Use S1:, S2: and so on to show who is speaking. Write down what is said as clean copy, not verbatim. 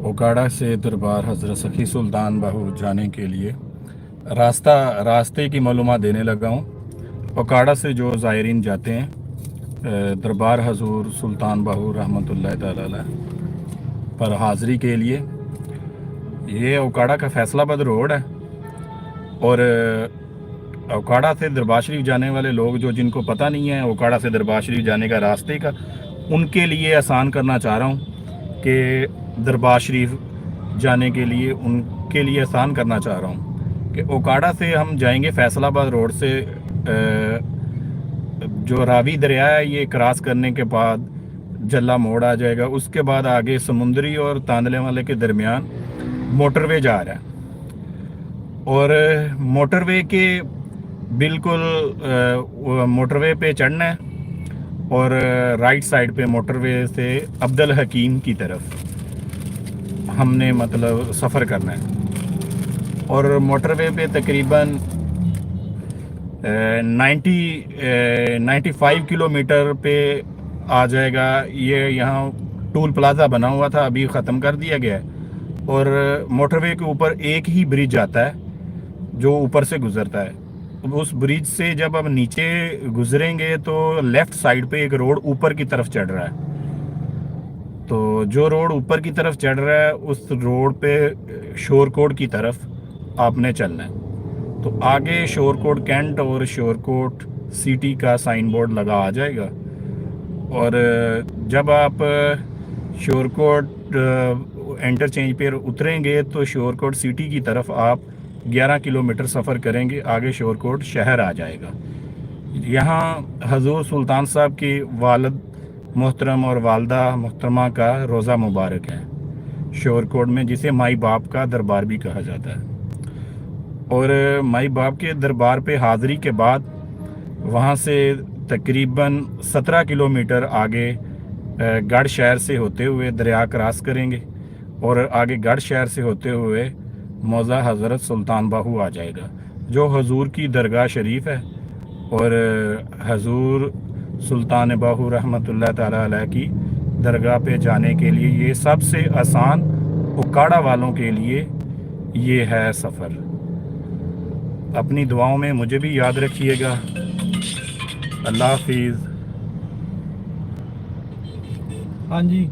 S1: ओकाड़ा से दरबार हज़रत सखी सुल्तान बाहू जाने के लिए रास्ते की मालूमात देने लगा हूँ। ओकाड़ा से जो ज़ायरीन जाते हैं दरबार हजूर सुल्तान बाहू रहमतुल्लाह ताला अलैह पर हाज़री के लिए, ये ओकाड़ा का फैसलाबाद रोड है। और ओकाड़ा से दरबार शरीफ जाने वाले लोग जो जिनको पता नहीं है ओकाड़ा से दरबार शरीफ जाने का रास्ते का, उनके लिए आसान करना चाह रहा हूँ कि दरबार शरीफ जाने के लिए उनके लिए आसान करना चाह रहा हूँ कि ओकाड़ा से हम जाएंगे फैसलाबाद रोड से, जो रावी दरिया है ये क्रॉस करने के बाद जल्ला मोड़ आ जाएगा। उसके बाद आगे समुंदरी और तांदले वाले के दरमियान मोटरवे जा रहा है, और मोटरवे के बिल्कुल मोटरवे पे चढ़ना है और राइट साइड पे मोटरवे से अब्दुल हकीम की तरफ हमने मतलब सफ़र करना है। और मोटरवे पे तकरीबन 95 किलोमीटर पे आ जाएगा। ये यहाँ टूल प्लाज़ा बना हुआ था, अभी ख़त्म कर दिया गया है। और मोटरवे के ऊपर एक ही ब्रिज आता है जो ऊपर से गुज़रता है। उस ब्रिज से जब अब नीचे गुजरेंगे तो लेफ़्ट साइड पे एक रोड ऊपर की तरफ चढ़ रहा है। तो जो रोड ऊपर की तरफ चढ़ रहा है उस रोड पे शोरकोट की तरफ आपने चलना है। तो आगे शोरकोट कैंट और शोरकोट सिटी का साइन बोर्ड लगा आ जाएगा। और जब आप शोरकोट इंटरचेंज पर उतरेंगे तो शोरकोट सिटी की तरफ आप 11 किलोमीटर सफ़र करेंगे, आगे शोरकोट शहर आ जाएगा। यहाँ हजूर सुल्तान साहब की वालिद मोहतरम और वालदा मोहतरमा का रोज़ा मुबारक है शोरकोट में, जिसे माई बाप का दरबार भी कहा जाता है। और माई बाप के दरबार पे हाज़री के बाद वहाँ से तकरीबन 17 किलोमीटर आगे गढ़ शहर से होते हुए दरिया क्रॉस करेंगे और आगे गढ़ शहर से होते हुए मौज़ा हज़रत सुल्तान बाहू आ जाएगा, जो हजूर की दरगाह शरीफ है। और हजूर सुल्तान बाहू रहमतुल्लाह ताला अलैह की दरगाह पे जाने के लिए ये सबसे आसान ओकाड़ा वालों के लिए ये है सफ़र। अपनी दुआओं में मुझे भी याद रखिएगा। अल्लाह हाफिज़।
S2: हाँ जी।